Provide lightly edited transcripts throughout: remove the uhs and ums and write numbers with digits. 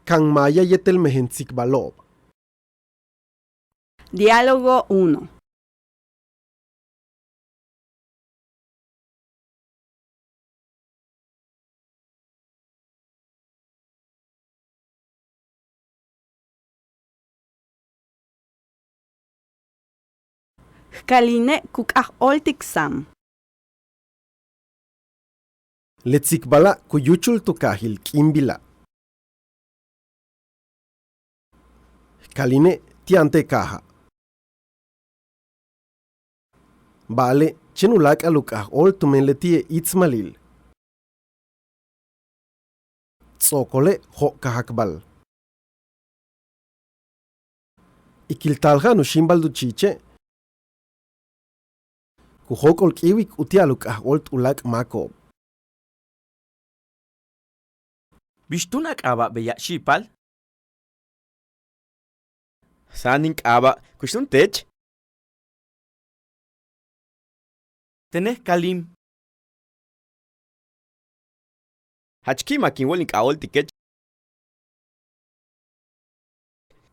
Kan maaya yéetel mejen tsikbalo'ob. Diálogo 1. Kaline kuk'aj'ol tiksam. Letsikbala kuyuchul tukahil kimbila. Kaline tiante kaha. Bale chenulak alukahol tumenletie itzmalil. Tzokole ho kahakbal. Ikiltalja nushimbal duchiche. Kuhokol kiwik utialukahol tulak makob. Bishtunak aba beya shipal? Saning aba kushtun tech? Teneh kalim. Hachki makin woling kaol tiket.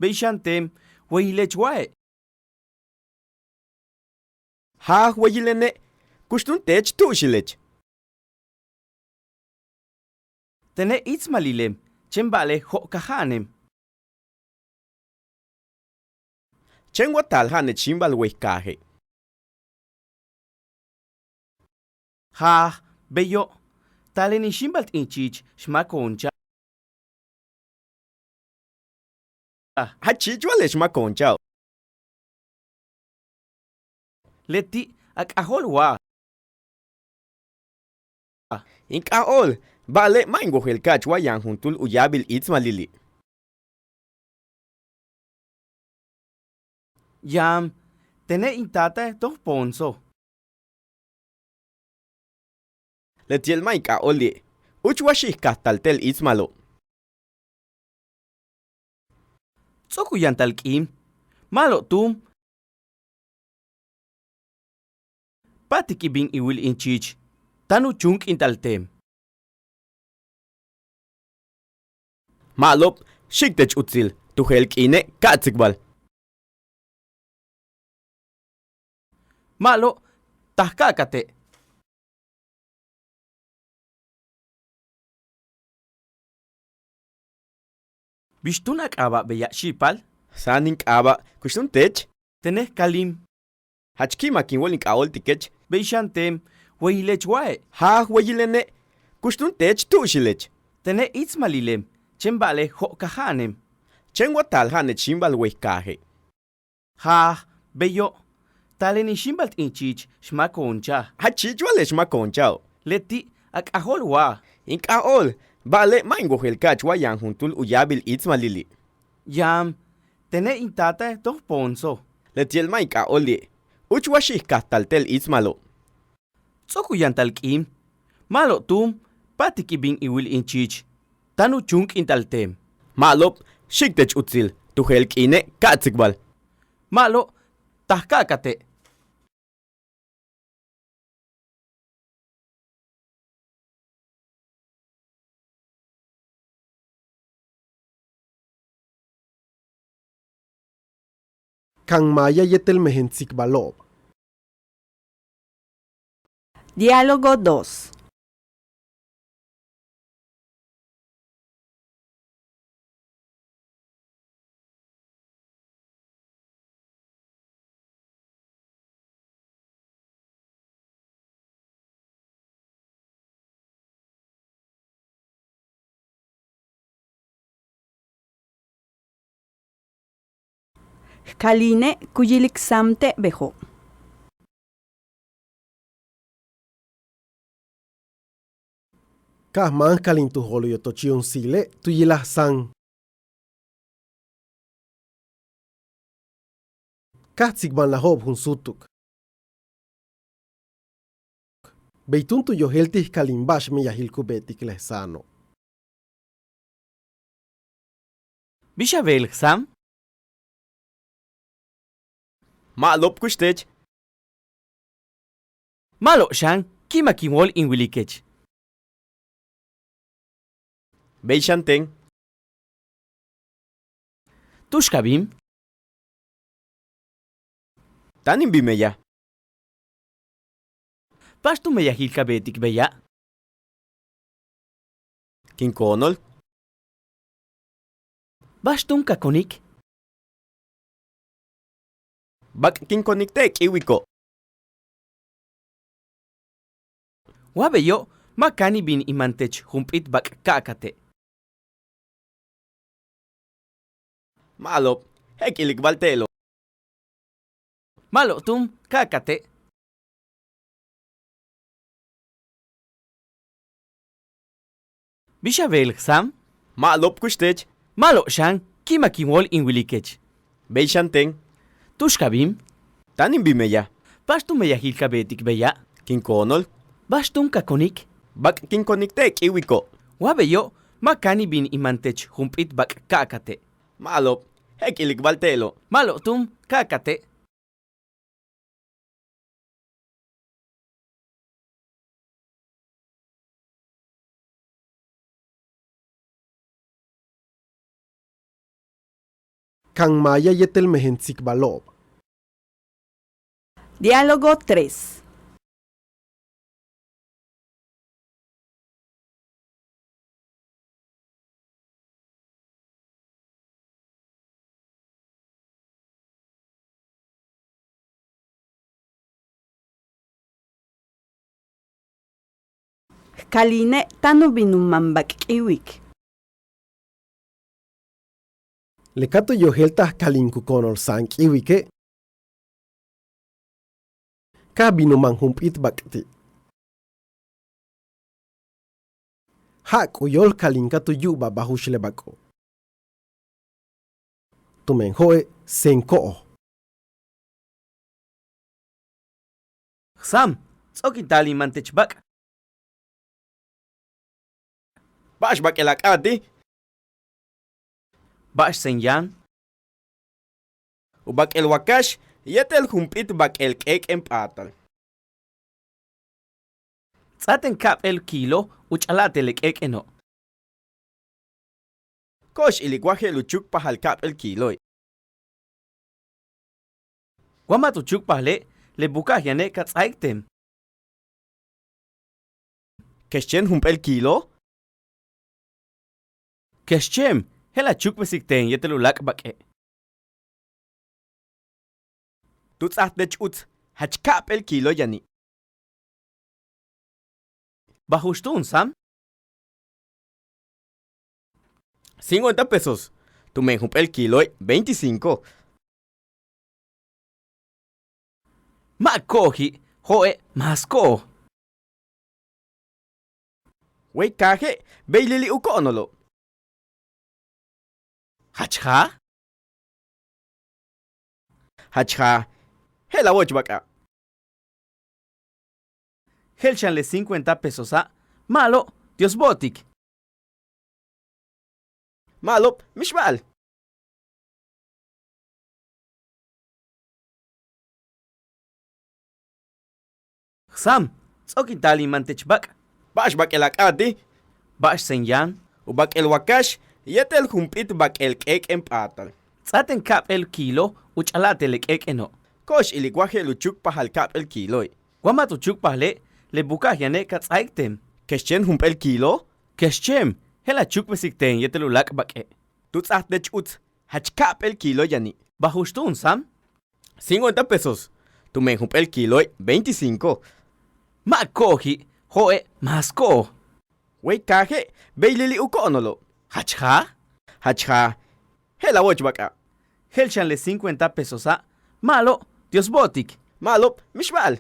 Beishantem wehilech wae. Ha wehilene kushtun tech tushilech. Tene itzmalilem, chembale ho kahanem. Chengwa talhane chimbal wehkaje. Ha, beyo, taleni shimbalt inchich shmakoncha. Ha chichwale shmakoncha. Leti ak ahol wa. Ink ahol. Vale, mango el cachua yan juntul uyabil itzmalili. Yam, tene intata dos ponzo. Letiel maika oli. Uchwashih kastaltel itzmalo. Tsokuyan talkim. Malo tum. Patikibing iwil inchich. Tanu chunk intaltem. Malop, shiktech utzil, tuhelk ine katsikbal. Malo, tahkakate. Bishtunak aba beya shipal? Saning aba kushtun tech? Teneh kalim. Hachki makin woling kaol tikech. Beishantem wehilech wae. Ha wehilene kushtun tech tushilech. Teneh itzmalilem. Chembale ho kahanem. Chengwa talhane chimbal wehkaje. Ha, beyo, taleni shimbalt inchich shmakoncha. Ha chichwale shmakoncha. Leti ak ahol wa. Ink ahol. Vale, mango el cachua yan juntul uyabil itzmalili. Yam, tene intata dos ponzo. Letiel maika oli. Uchwashih kastaltel itzmalo. Tsokuyan talkim. Malo tum, patikibing iwil inchich. Tanu chunk intaltem. Malop, shiktech utzil, tuhelk ine katsikbal. Malo, tahkakate. Kan maaya yéetel mejen tsikbalo'ob. Diálogo 2. Kaline kuyiliksamte bejo. Kah man kalin tu holo yotochion sile tuyilah san. Kah tsikban lahob hun sutuk. Beitun tu yoheltih kalimbash mi yahilku betik lehsano. Bishavel sam? Malop kushtech. Malo shan, kimakin wol in wilikech. Beishanten. Tushkabim. Tanin bimeya. Pastu meya hilkabetik beya. Kinkonol. Bastun kakonik. Bak kinkoniktek iwiko. Wabeyo, makani bin imantech humpit bak kakate. Malop, hekilik baltelo. Malo tum, kakate. Bishavel sam? Malop kustech. Malo shan, kimakiwol inwilikech. Beishanten. Tushkabim. Tanin bimeya. Pastu meya hilkabetik beya. Kinkonol. Bastun kakonik. Bak kinkoniktek iwiko. Wabeyo, makani bin imantech humpit bak kakate. Malop, hekilik baltelo. Malo tum, kakate. Kan maaya yéetel mejen tsikbalo'ob. Diálogo 3. Kaline tanu binumambak iwik. Lekato yoheltas kalinkukonol sank iwike. Ka binuman humpit bakti. Hak uyol kalinkato yuba bahushle bako. Tumen hoe senko'o. Sam, tsokitali mantech bak. Bash bak elak adi. Bash senyan. Ubak el wakash, yéetel humpit bak el kek empatal. Tsaten kap el kilo, uchalate le kek eno. Kosh iligwaje luchuk pahal kap el kiloy. Wamatu chuk pahle, le bukajane katsaiktem. Keshen hump el kilo? Keshem, hela chuk besikten yetelulak bake. Tuts dech ut, hachkap el kilo yani. Bajustun, Sam? 50 pesos. Tu me hump el kilo 25. Makoji, hoe, masko. Wey kaje, beilili ukonolo. Hachha? Hachha, hela woch baka. Helchanle 50 pesos a. Malo, Dios botik. Malo, mishbal. Sam, tsokitali mantech bak. Bash bak elak adi. Bash senyan. Ubak el wakash, yéetel humpit bak el kek empatal. Tsaten kap el kilo, uchalate le kek eno. Kosh iligwaje luchuk pahal kap el kiloy. Wamatu chuk pahle, le bukajane katsaiktem. Keshen hump el kilo? Keshem, hela chuk besikten yetelulak bake. Tuts dech ut, hachkap el kilo yani. Bajustun, Sam? 50 pesos. Tu me hump el kilo 25. Makoji, hoe, masko. Wey kaje, beilili ukonolo. Hachha? Hachha, hela woch baka. Helchanle 50 pesos a. Malo, Dios botik. Malo, mishbal.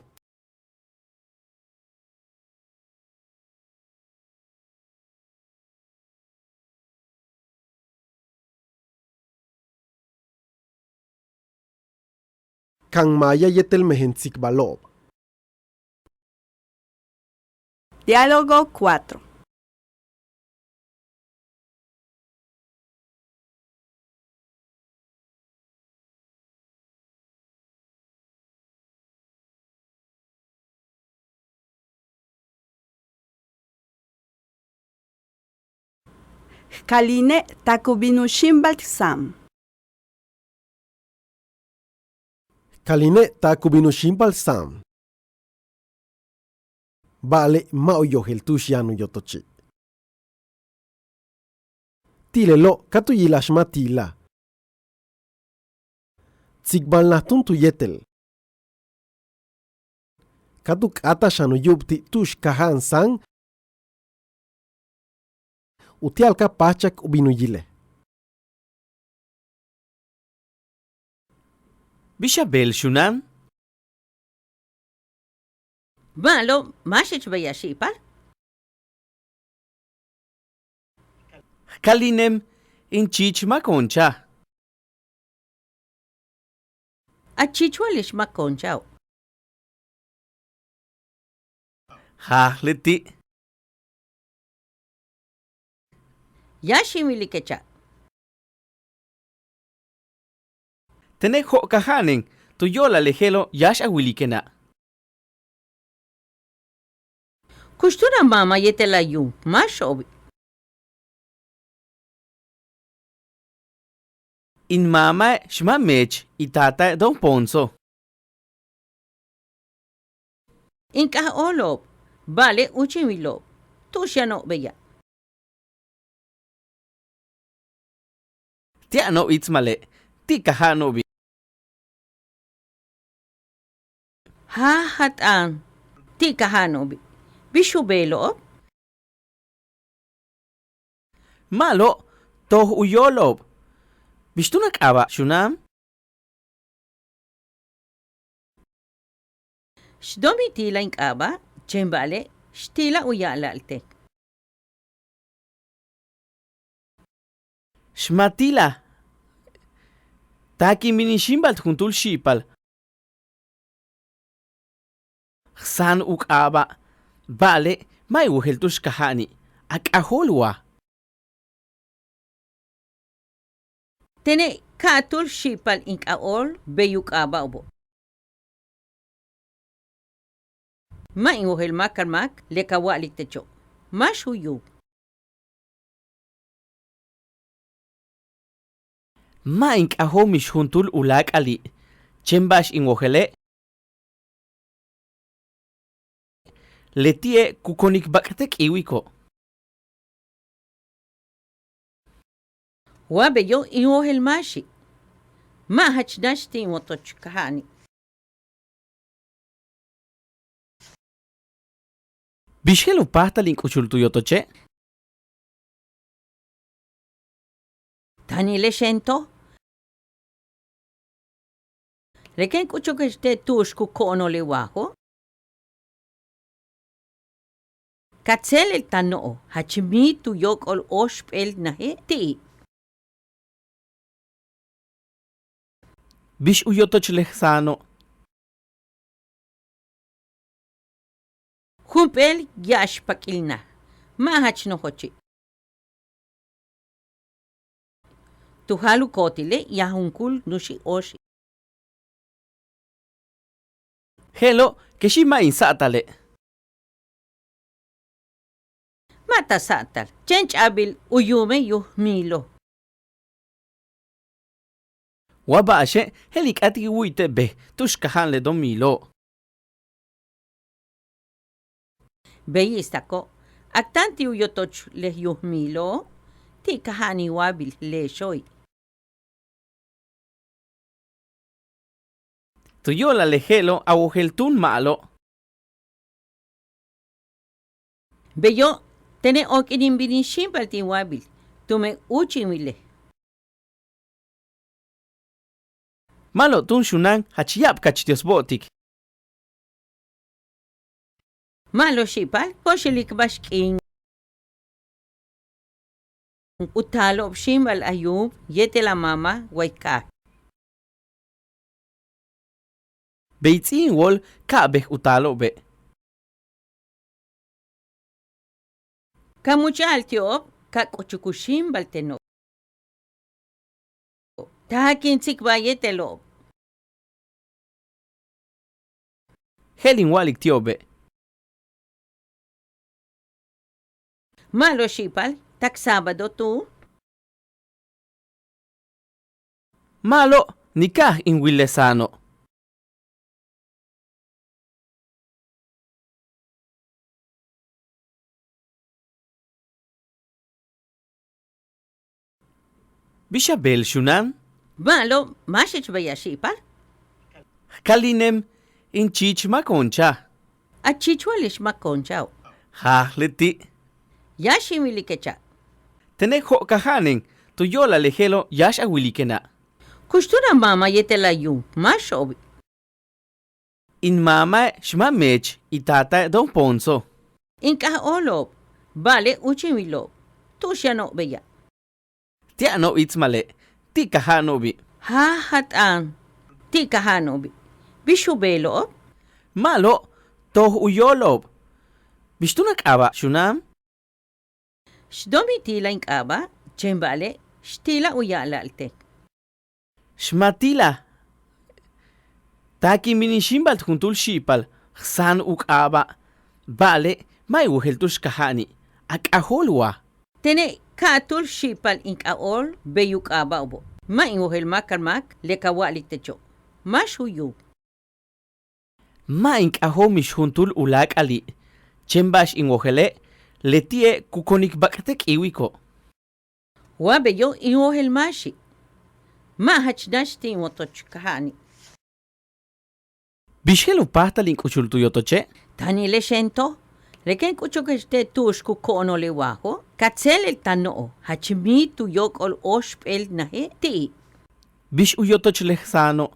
Kan maaya yéetel mejen tsikbalo'ob. Diálogo 4. Kaline takubinu shimbal Sam. Kaline ta kubinu shimpal sam. Vale mao yohel tushianu yotochi. Tile lo katu yilashma tila. Tsikbalo'ob tu yéetel. Katu kata shanu yubti tush kahan sang. Utialka pachak ubinu yile. Bishabel shunan? Malo, mashich bayashipal? Kalinem in chichma concha. Achichualish makonchao. Hahleti. Yashimilikecha. Tene ho kahanen, tu yola lejelo yash awilikena. Kustura mama yéetel ayun, mashobi. In mama shma mech itata don ponso. Inka olob, vale uchimilob. Tushano beya. Tiano itzmale, ti kahanobi. Ha hatan. Tika hanobi. Bishubelo. Malo, toh uyolob. Bishtunak aba shunam? Shdomi tila inkaba, chembale, shtila uyalalte. Shmatila. Taki minishimbal juntul shipal. San uk aba. Vale, may uhel tush kahani. Ak aholwa. Tene katul shipal inkaol beyukaba obo. Ma ingohel makarmak lekawalik techo. Mashuyu. Ma ink aho mish juntul ulak ali. Chembash ingojele. Letie kukonik baktek iwiko. Wabeyo ingohel mashi. Ma hachdashti motoch kahani. Bishelu pasta link uchultu yotoche? Tani leshento? Reken kuchokeste tushku kono lewaho? Katsel el tano, hachimitu yok ol oshpel nahe ti. Bish uyotoch lehsano. Humpel yash pakilna. Ma hachno hochi. Tuhalu kotile yahunkul nushi oshi. Hello, keshima insatale. Mata satal. Chench abil uyume yuhmilo. Wabashe, helik ati wuite be, tushkahan le domilo. Beyistako. Aktanti uyotoch le yuhmilo. Ti kahani wabil le shoy. Tuyola lejelo awoheltun malo. Beyo, tene ok inimbinin shimpal ti wabil. Tume uchimile. Malo tun shunan hachiyap kachtios botik. Malo shipal, poshelik bashking. Utalo shimbal ayub, yéetel la mama, waika. Beitzin wol kabeh utalo be. Kamuchal tiob, kakochukushimbal teno. Tahakin tsikbalo'ob. Helin walik tiobe. Malo shipal, tak Sabado tu. Malo nikah in willesano. Bishabel shunan. Malo, mashich beya shipal. Kalinem in chich maconcha. A chichualish makonchao. Ha leti. Yashi milikecha. Tene ho kahanen. Tu yola lejelo yash awilikena. Kustura mama yéetel ayun. Mashobi. In mama shma mech itata don ponso. Inka olob. Vale uchimilob. Tushano beya. Tia no itzmale. Ti kahanobi. Ha hatan. Ti kahanobi. Bishubelo. Malo. Toh uyolob. Bishtunak aba shunam. Shdomi tila inkaba. Chembale. Shtila uyala altek. Shmatila. Taki minishimbal juntul shipal. San aba. Vale. May uheltush kahani. Ak aholwa. Tene katul shipal inkaol beyuk aba obo. Ma ingohel makarmak lekawalik techo. Mashuyu. Ma aho mish juntul ulak ali. Chembash ingojele. Letie kukonik bakatek iwiko. Wabeyo ingohel mashi. Ma hachdash ti motoch kahani. Bishelu pasta link uchultu yotoche. Tani le shento. Reken kuchokeste tushku kono le waho. Katsel el tano. Hachimi tu yok ol oshpel nahe ti. Bish uyotoch lehsano.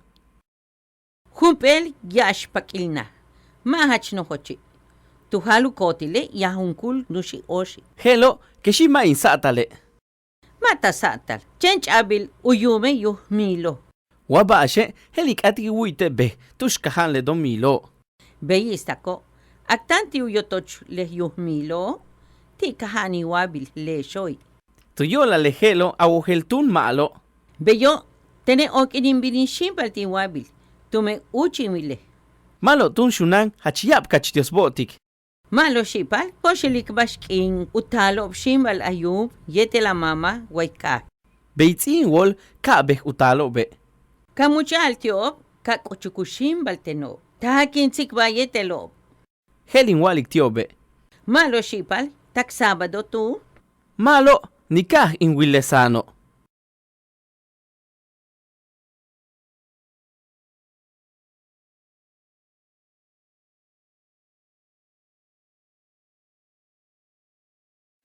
Humpel yash pakilna. Ma hachno hochi. Tu halu kotile yahunkul nushi oshi. Hello, keshi ma insatale. Mata satal. Chench abil uyume yuh milo. Wabashe, helik ati wuite be. Tushkahan le domilo. Beyistako. Aktanti uyotoch le yuh milo. Ti kahani wabil le shoy. Tuyola lehelo awoheltun malo. Beyo, tene ok inimbinin shimpal ti wabil. Tume uchimile. Malo tun shunan hachiyap kachtios botik. Malo shipal, poshelik bashking utalo shimbal ayub, yéetel a mama, waika. Beitzin wol kabeh utalo be. Kamuchal tiob, kakuchukushimbal teno. Tahakin tsikbalo'ob. Helin walik tiobe. Malo shipal, tak sabado tu. Malo, nikah in willesano.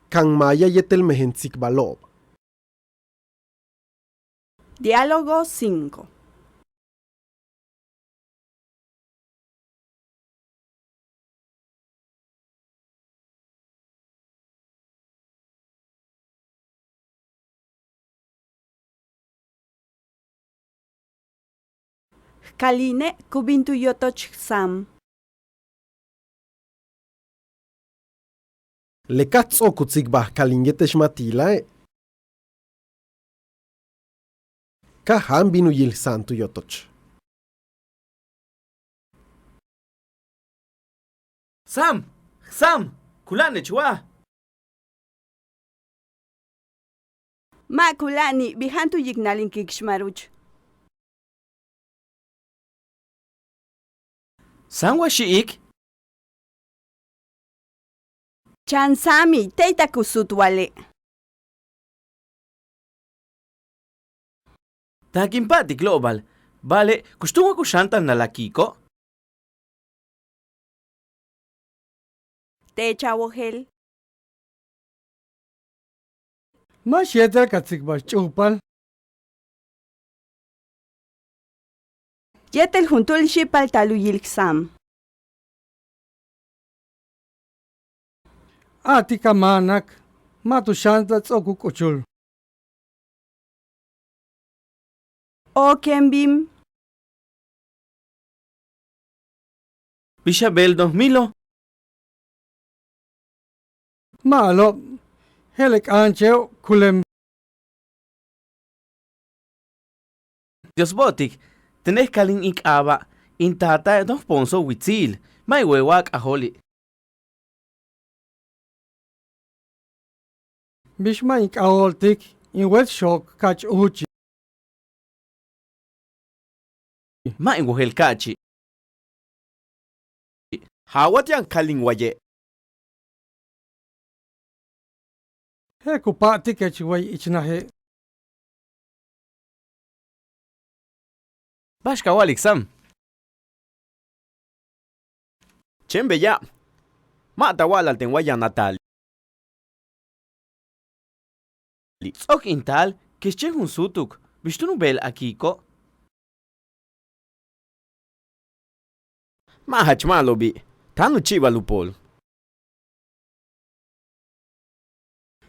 Kan maaya yéetel mejen tsikbalo'ob. Diálogo 5. Kaline kubintu yotoch sam. Lekatzo kutsikbah kalin yetesh matilae. Kahan binu yil santu yotoch. Sam, kulane chua. Ma kulani bihantu yignalin kikshmaruch. San washiik. Chansami teita kusutwale. Takimpati global. Vale, kustungo kushantan nalakiko. Techa wohel. Mas yéetel katsikbash chupal. Yéetel juntul shipal taluyil sam. Atika manak. Matu shanta tsoku kuchul. O kembim. Bishabel 2000. Malo. Helek ancheo kulem. Dios botik. Tenés kalin ik aba. Intata dos ponso witzil. May wewak aholi. Bishma ik aoltik. In wet shock kach uchi. Ma ingohel kachi. Hawat yang kalin waye. He kupati kech way ichnahe. Pashkawalik sam. Chembeya. Matawal alten wayan natal. Tzok intal, kische hun sutuk. Bishtunu bel akiko. Mahach malobi. Tanu chibalupol.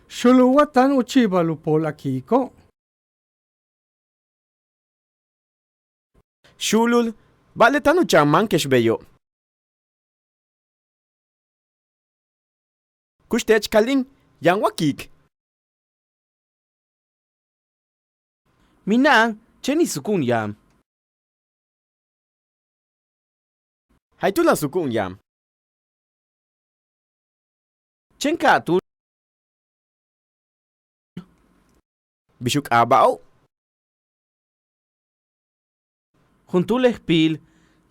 Shuluwatan uchibalupol akiko. Shulul. Bale tanu chaman keshbeyo. Kushtech kalin. Yang wakik. Minang, cheni sukun yam. Haitula sukun yam. Chenka tu. Bishuk abao. Juntuleh pil.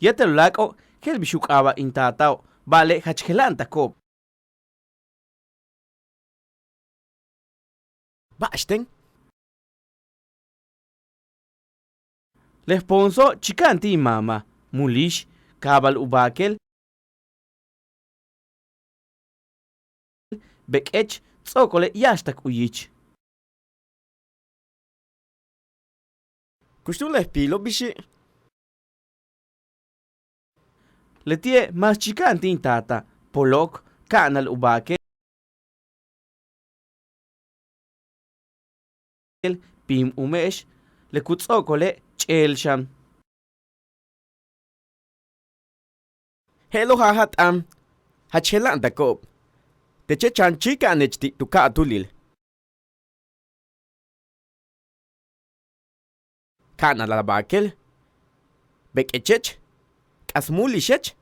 Yéetel lako. Hel bishuk aba intatao. Vale hachkelan takob. Bashten. Lesponso chikanti mama. Mulish. Kabal ubakel. Bekech. Tsokole yashtak uyich. Kushtuleh pilo bishi. Letie mas chikanti intata. Polok. Kanal ubakel. Pim umesh. Lekutsokole chelshan. Hello hahat am. Hachelan takob. Teche chan chika nechti tuka tulil. Kana la bakel. Bek echech. Kasmulishech.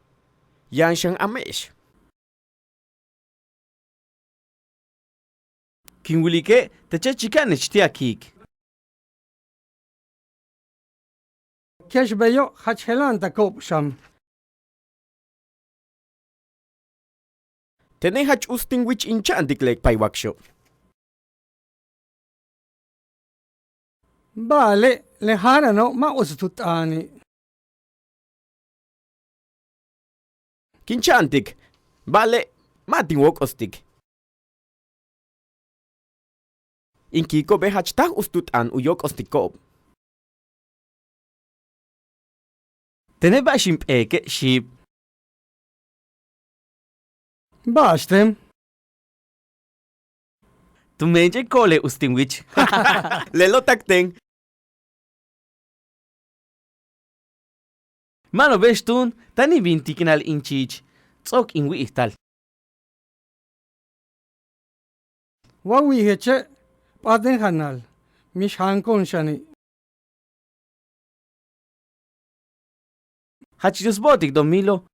Yanshan amesh. Kinwilike teche chika nechti akik. Keshbeyo hachelan takop sham. Tene hach usting which inchantik lek paiwaksho. Bale leharano ma usututani. Kinchantik. Vale. Matin wok ostik. Inkiko be hachtah ustutan uyok ostikob. Tene ba shimpeke ship. Bashtem. Tumenje kole ustingwich. Lelo takten. Mano bestun, tani bintikinal inchich. Tsok inwi ihtal. Wawi heche paden hanal. Mish hankon shani. Hachidus botik domilo.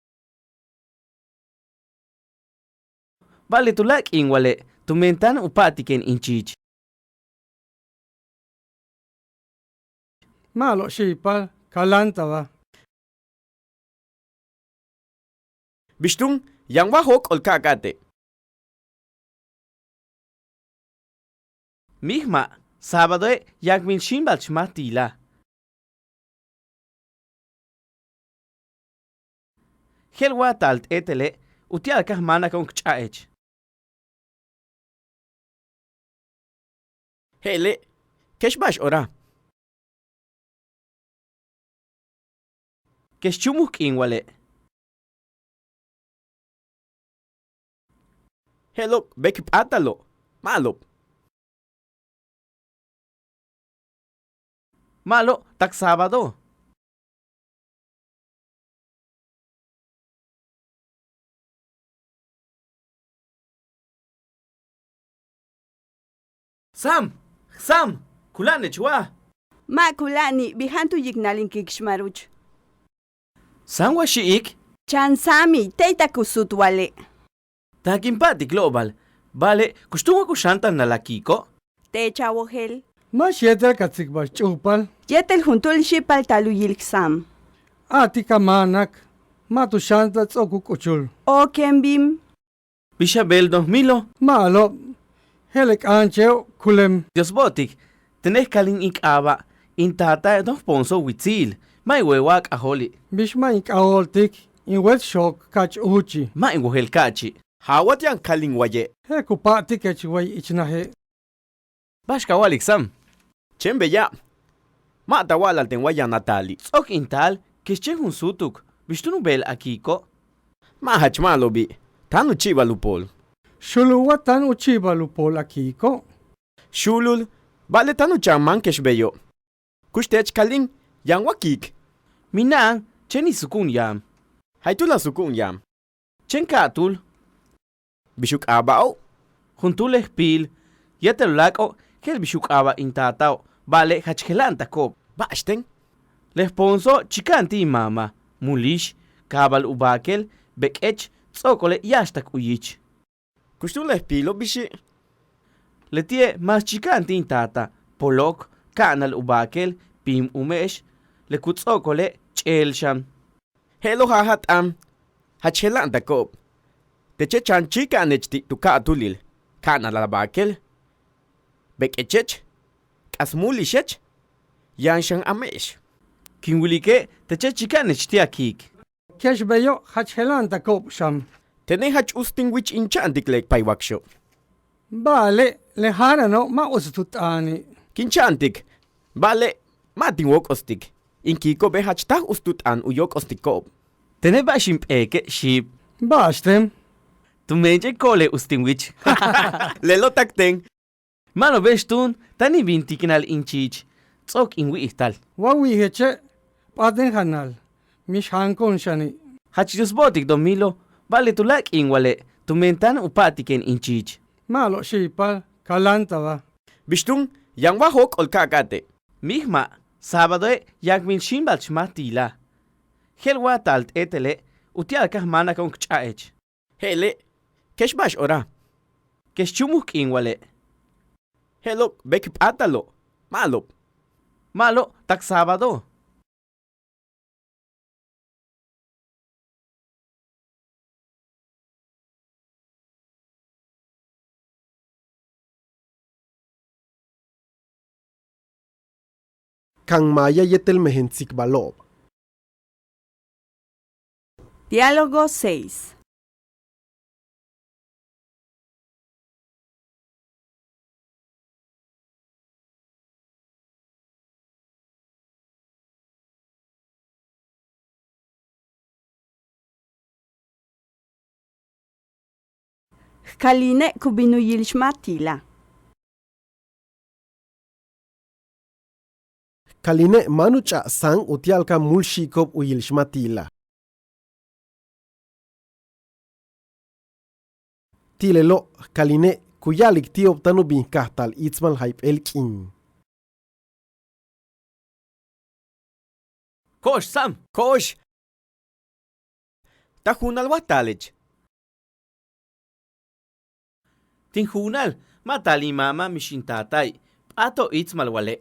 Vale tulak inwale. Tumentan upatiken inchich. Malo shipal kalantawa. Bistung, yang wahok ol kakate. Mihma, sábado yak min shimbal chmatila. Helwa talt etele, utial kahmana con kchaech. Hele, keshbash ora. Keshchumuk inwale. Hello, bekip atalo. Malo. Malo, tak sábado. Sam, kulane chwa. Ma kulani bihantu yignalin kikshmaruch. Sam wa shiik. Chan sami teita kusutwale. Takimpati global. Vale, kustumo kushantan na lakiko. Techa wohel. Ma yéetel katsikbash chupal. Yéetel juntul shipal taluyilksam. Atika manak. Matu shanta tsokukuchul. O kembim. Bishabel 2000. Malo. Helek ancheo kulem. Dios botik. Tenés kalin ikaba. Intata dos ponso witzil. May wewak aholi. Bishma ikaoltik in wetshok kach uchi. May wohel kachi. Hawat yang kaling waye. He kupati kech way ichnahe. Bash kawalik sam. Chembe ya. Ma tawalal ten waya natali. Ok intal, kische hun sutuk. Bishtunu bel akiko. Ma hachmalobi. Tanu chiva lupol. Shuluwa tan uchiba lupol akiko. Shulul. Bale tanu chaman keshbeyo. Kushtech kaling yang wakik. Minang, cheni sukun yam. Haitula sukun yam. Chen katul. Bishuk abao. Juntuleh pil. Yéetel lako. Kel bishuk aba intatao. Bale hachkelanta kop. Bashten. Lesponso chikanti mama. Mulish. Kabal ubakel. Bekech. Tsokole yashtak uyich. Kushtuleh pilo bishi. Letie mas chikanti intata. Polok. Kanal ubakel. Pim umesh. Lekutsokole chelsham. Hello hahat hachkelanta kop. Teche chan chika nechti tu ka tulil. Kana la bakel. Bekechech. Kasmulishech. Yanshan amesh. Kinwilike teche chika nechti akik. Keshbeyo hachhelanta kop sham. Tene hach ustinwich inchantiklek paiwaksho. Bale leharano ma ustutani. Kinchantik. Bale matinwok ostik. Inkiko be hach tah ustutan uyok ostikop. Tene bashimp eke ship. Bashtem. Tu menje kole ustinwich. Lelo takten. Mano bestun, tani bintikinal inchich. Tsok inwi ihtal. Wawi heche paten hanal. Mish hankon shani. Hachjus botik domilo. Vale tu lak inwale. Tu mentan upatiken inchich. Malo shipal kalanta va. Bishtun, yang wahok ol kakate. Mihma, sábado yak min shimbal chmatila. Helwa talt etele, utial kahmana kon kchaech. Hele, kesh bash ora. Kesh chumuk inwale. Hello, bekip atalo. Malo. Malo, tak sábado. Kan maaya yéetel mejen tsikbalo'ob. Diálogo 6. Kaline kubinuyilshmatila. Kaline manucha sang utialka mulshikop uyilshmatila. Tilelo kaline kuyalik tiop tanu binkahtal itzmal haip elkin. Kosh sam, kosh. Tahunal watalech. Tinhunal, matali mama mishintatay. Pato itzmal wale.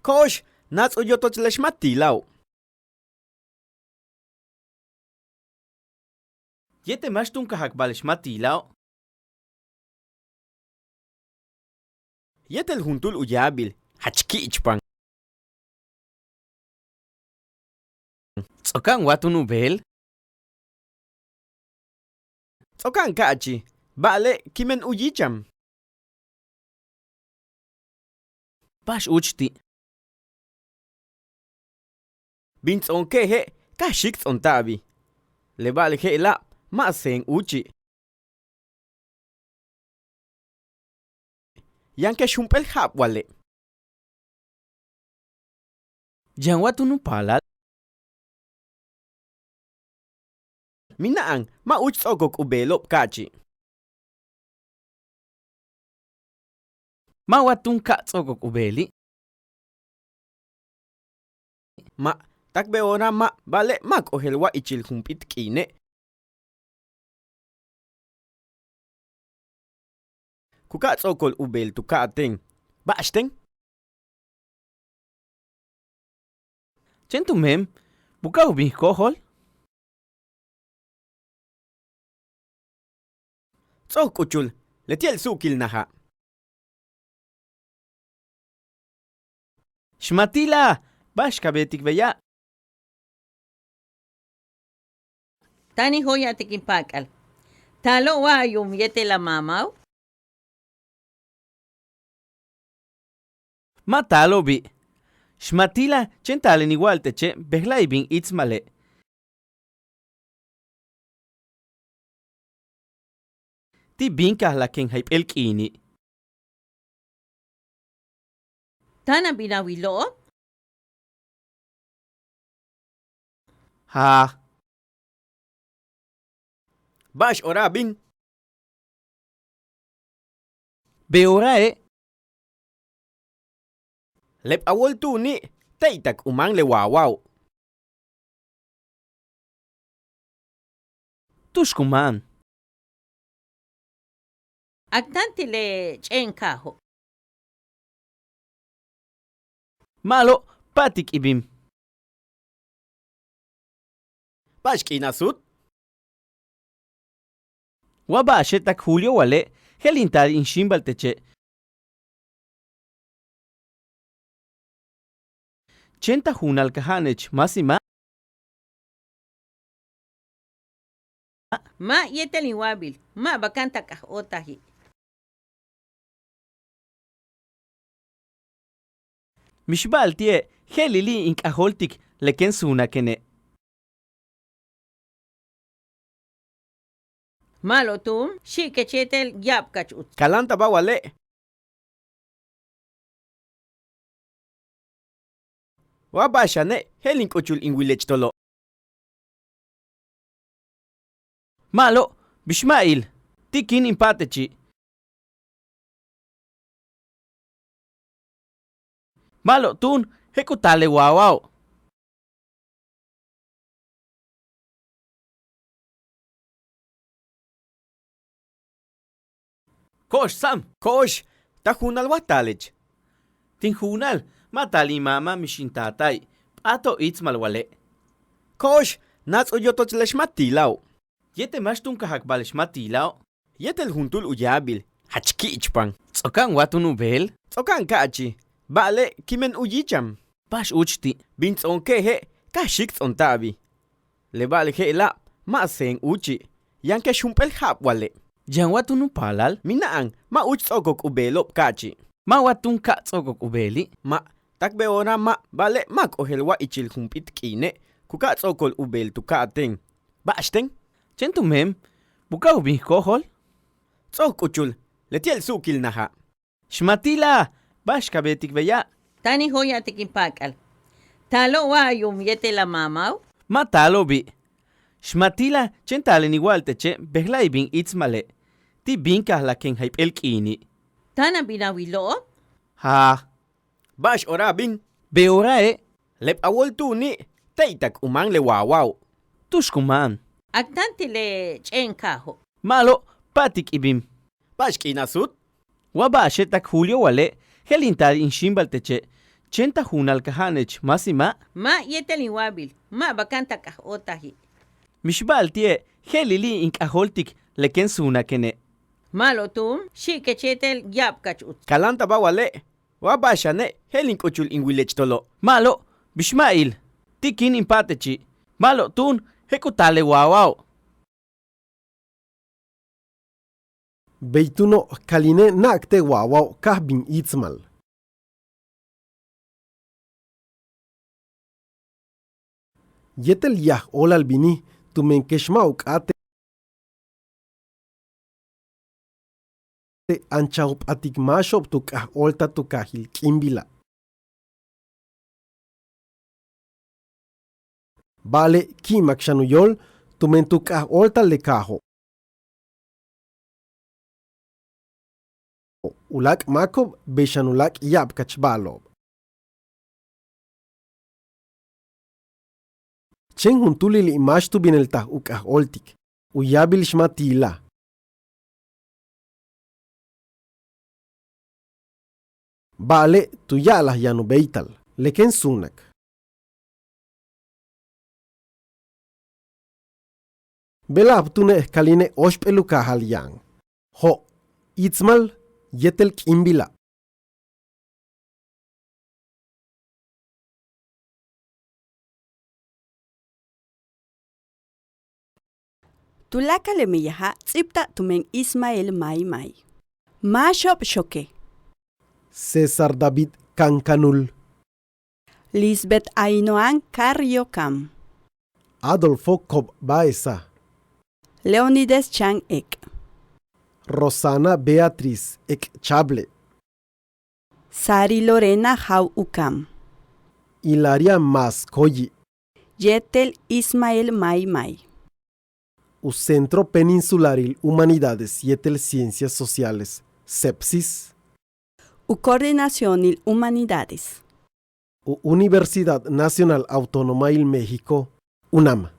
Kosh, nats uyotoch leshmatilao. Yete mashtun kahakbal shmatilao. Yéetel juntul uyabil, hachkichpan. Tsokan watun ubel. Tsokan kachi, bale kimen uyicham. Bash uchti. Bins onke he, kashik ontabi. Le bale he la, ma sen uchi. Yanke shumpel hap wale. Yang watun palal. Minaang, ma uch ogok ubelop kachi. Ma watun ka ogok ubeli. Ma takbe ora ma bale mak ohelwa ichil humpit kine. Kuka tsokol ubel tu kaateng. Bashten? Chentu mem, buka ubi kohol? Tsok uchul, letiel sukil naha. Shmatila, bashka betik veya. Tani hoya tikimpakal. Talo wa yung yéetel la mamaw? Matalo bi. Shmatila, chentalen igual teche, behla ibin itzmale. Ti binka la ken hype el kini. Tana binawilo'ob? Ha. Bash ora bin. Beora Lep awol tu ni, taitak umang le wawaw. Tushkuman. Agtanti le chenkaho. Malo, patik ibim. Bash kinasut. Wabashe tak Julio wale, helintal in shimbal teche. Chenta hunal kahanech masima. Ma yéetel iwabil. Ma bakanta kahotahi. Mishbal tie, helili ink aholtik leken suna kene. Malo tum, shike chetel yap kachut. Kalanta ba wale. Wabasha ne, helink ochul in village tolo. Malo, Bishmail, tikin impatechi. Malo tun, hekutale wawaw. Kosh Sam, kosh, tahunal watalech. Tinhunal, matali mama mishintatay. Ato itzmal wale. Kosh, nats uyotoch leshmatilaw. Yete mashtun kahakbal shmatilaw. Yetel juntul uyabil. Hachki ichpan. Tsokan watun ubel. Tsokan kachi. Bale, kimen uyicham. Bash uchti. Bintz onke he, kashik ontabi. Le bale he la, ma sen uchi. Yanke shumpel hap wale. Jan watun palal, minaang, ma uch tsogok ubelop kachi. Ma watun ka tsogok ubeli. Ma, takbe ora ma, bale mak ohelwa ichil humpit kine. Kuka tsokol ubel tu kaateng. Bashteng? Chentu mem, buka ubi kohol? Tsok uchul, letiel sukil naha. Shmatila, bashka betik veya. Tani hoya tikimpakal. Talo wa yung yéetel la mamaw? Matalo bi. Shmatila, chentalen igual teche, behla ibin itzmale. Ti binka la ken hype el kini. Tana binawilo'ob? Ha. Bash ora bin. Beora Lep awol tu ni, taitak umang le wawaw. Tushkuman. Agtanti le chenkaho. Malo, patik ibim. Bash kinasut. Wabashe tak Julio wale, helintal in shimbal teche. Chenta hunal kahanech masima. Ma yéetel iwabil. Ma bakanta kahotahi. Mishbal tie, helili ink aholtik leken suna kene. Malo tum, shike chetel yap kachut. Kalanta ba wale. Wabasha ne, helink ochul in village tolo. Malo, Bishmail, tikin impatechi. Malo tun, hekutale wawaw. Beituno kaline nakte wawaw kahbin itzmal. Yéetel yah olal bini, tumen keshmauk ate anchaup atik mashop tu kah olta tu kahil kimbila. Bale kimak shanuyol, tumen tu kah olta le kaho. Ulak makob beshanulak yab tsikbalo'ob. Chen juntuli li imashtu bineltah ukah oltik. Uyabil shmatila. Bale tu yalah yanu beital. Leken sunak. Belab tune kaline oshpelu kahal yang. Ho, itzmal yéetel kimbila. Tulakale miyaha tsipta tumen Ismael May May. Mashop Shoke. César David Cancanul, Lisbeth Ainoan Carriocam. Adolfo Cobb Baeza, Leonides Chan Ek. Rosana Beatriz Ekchable, Sari Lorena Jau Ukam. Hilaria Mascoyi, Yéetel Ismael May May. Centro Peninsular y Humanidades yéetel Ciencias Sociales, Sepsis, Coordinación y Humanidades. Universidad Nacional Autónoma del México, UNAM.